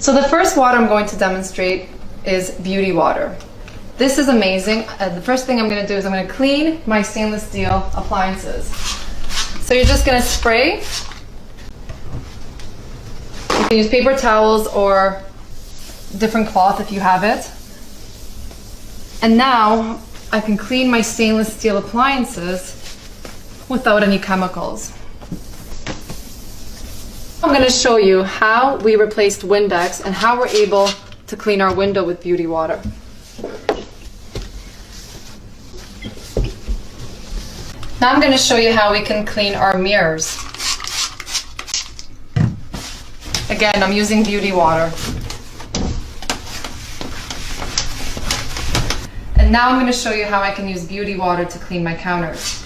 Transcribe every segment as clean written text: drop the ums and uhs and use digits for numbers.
So the first water I'm going to demonstrate is beauty water. This is amazing. The first thing I'm going to do is I'm going to clean my stainless steel appliances. So you're just going to spray. You can use paper towels or different cloth if you have it. And now I can clean my stainless steel appliances without any chemicals. I'm going to show you how we replaced Windex and how we're able to clean our window with beauty water. Now I'm going to show you how we can clean our mirrors. Again, I'm using beauty water. And now I'm going to show you how I can use beauty water to clean my counters.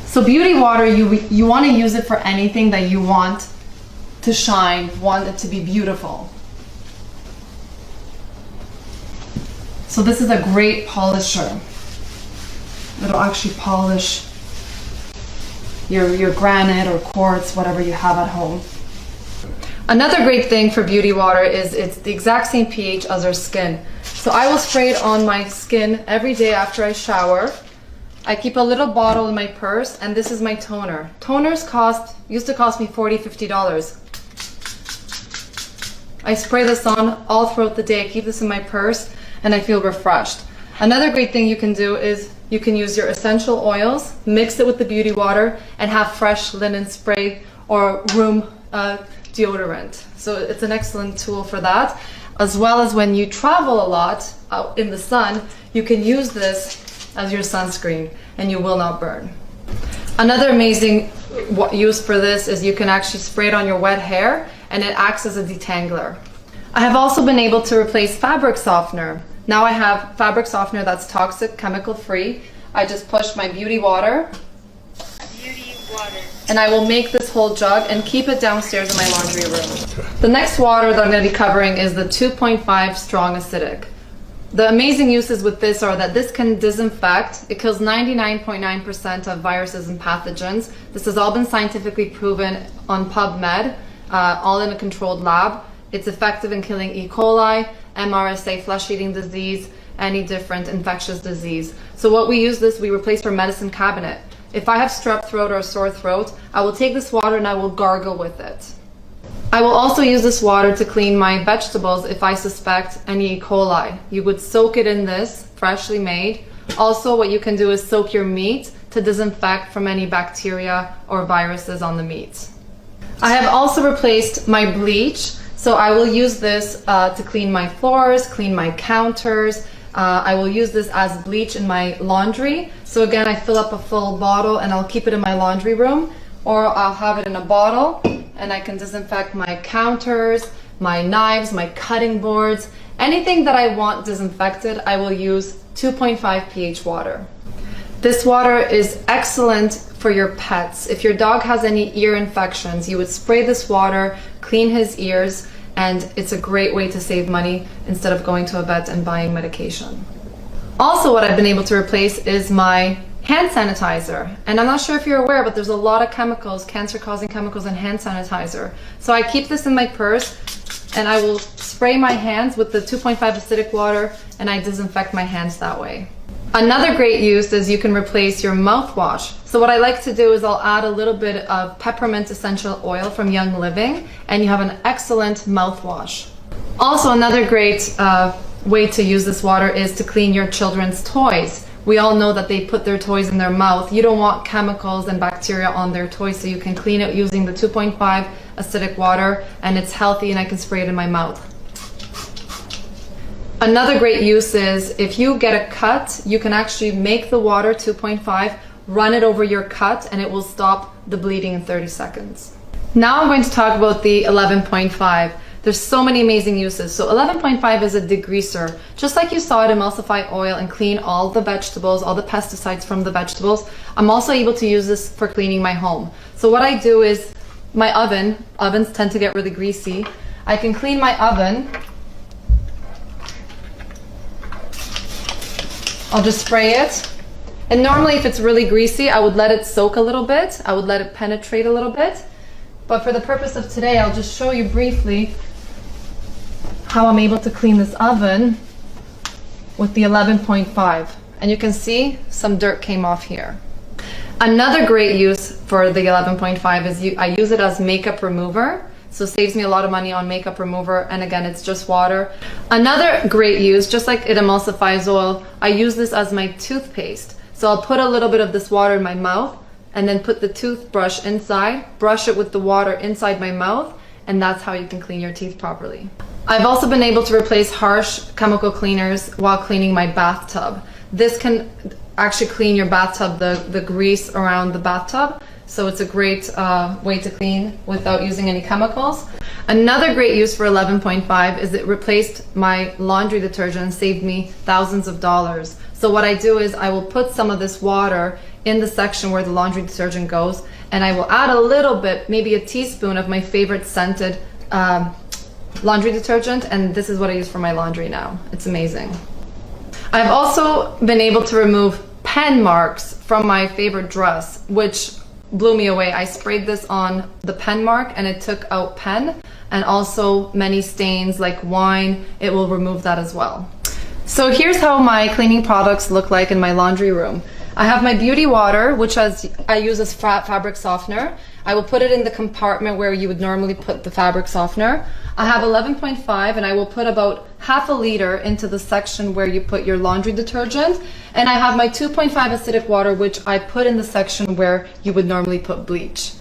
So beauty water, you want to use it for anything that you want to shine, want it to be beautiful. So this is a great polisher. It'll actually polish your granite or quartz, whatever you have at home. Another great thing for beauty water is it's the exact same pH as our skin. So I will spray it on my skin every day after I shower. I keep a little bottle in my purse, and this is my toner. Toners used to cost me $40, $50. I spray this on all throughout the day. I keep this in my purse and I feel refreshed. Another great thing you can do is you can use your essential oils, mix it with the beauty water, and have fresh linen spray or room deodorant. So it's an excellent tool for that. As well as when you travel a lot out in the sun, you can use this as your sunscreen and you will not burn. Another amazing use for this is you can actually spray it on your wet hair and it acts as a detangler. I have also been able to replace fabric softener. Now I have fabric softener that's toxic, chemical free. I just push my beauty water. And I will make this whole jug and keep it downstairs in my laundry room. The next water that I'm going to be covering is the 2.5 strong acidic. The amazing uses with this are that this can disinfect. It kills 99.9% of viruses and pathogens. This has all been scientifically proven on PubMed, all in a controlled lab. It's effective in killing E. coli, MRSA, flesh-eating disease, any different infectious disease. So what we use this, we replace our medicine cabinet. If I have strep throat or a sore throat, I will take this water and I will gargle with it. I will also use this water to clean my vegetables if I suspect any E. coli. You would soak it in this, freshly made. Also, what you can do is soak your meat to disinfect from any bacteria or viruses on the meat. I have also replaced my bleach, so I will use this to clean my floors, clean my counters. I will use this as bleach in my laundry. So again, I fill up a full bottle and I'll keep it in my laundry room, or I'll have it in a bottle and I can disinfect my counters, my knives, my cutting boards, anything that I want disinfected. I will use 2.5 pH water. This water is excellent for your pets. If your dog has any ear infections, you would spray this water, clean his ears, and it's a great way to save money instead of going to a vet and buying medication. Also, what I've been able to replace is my hand sanitizer. And I'm not sure if you're aware, but there's a lot of chemicals, cancer-causing chemicals in hand sanitizer. So I keep this in my purse and I will spray my hands with the 2.5 acidic water and I disinfect my hands that way. Another great use is you can replace your mouthwash. So what I like to do is I'll add a little bit of peppermint essential oil from Young Living and you have an excellent mouthwash. Also, another great way to use this water is to clean your children's toys. We all know that they put their toys in their mouth. You don't want chemicals and bacteria on their toys, so you can clean it using the 2.5 acidic water, and it's healthy and I can spray it in my mouth. Another great use is if you get a cut, you can actually make the water 2.5, run it over your cut, and it will stop the bleeding in 30 seconds. Now I'm going to talk about the 11.5. There's so many amazing uses. So 11.5 is a degreaser. Just like you saw it emulsify oil and clean all the vegetables, all the pesticides from the vegetables, I'm also able to use this for cleaning my home. So what I do is my ovens tend to get really greasy. I can clean my oven. I'll just spray it. And normally if it's really greasy, I would let it soak a little bit. I would let it penetrate a little bit. But for the purpose of today, I'll just show you briefly how I'm able to clean this oven with the 11.5. And you can see some dirt came off here. Another great use for the 11.5 is I use it as makeup remover. So it saves me a lot of money on makeup remover, and again, it's just water. Another great use, just like it emulsifies oil, I use this as my toothpaste. So I'll put a little bit of this water in my mouth and then put the toothbrush inside, brush it with the water inside my mouth, and that's how you can clean your teeth properly. I've also been able to replace harsh chemical cleaners while cleaning my bathtub. This can actually clean your bathtub, the grease around the bathtub. So it's a great way to clean without using any chemicals. Another great use for 11.5 is it replaced my laundry detergent and saved me thousands of dollars. So what I do is I will put some of this water in the section where the laundry detergent goes, and I will add a little bit, maybe a teaspoon of my favorite scented laundry detergent, and this is what I use for my laundry now. It's amazing. I've also been able to remove pen marks from my favorite dress, which blew me away. I sprayed this on the pen mark and it took out pen, and also many stains like wine. It will remove that as well. So here's how my cleaning products look like in my laundry room. I have my beauty water, which I use as fabric softener. I will put it in the compartment where you would normally put the fabric softener. I have 11.5, and I will put about half a liter into the section where you put your laundry detergent. And I have my 2.5 acidic water, which I put in the section where you would normally put bleach.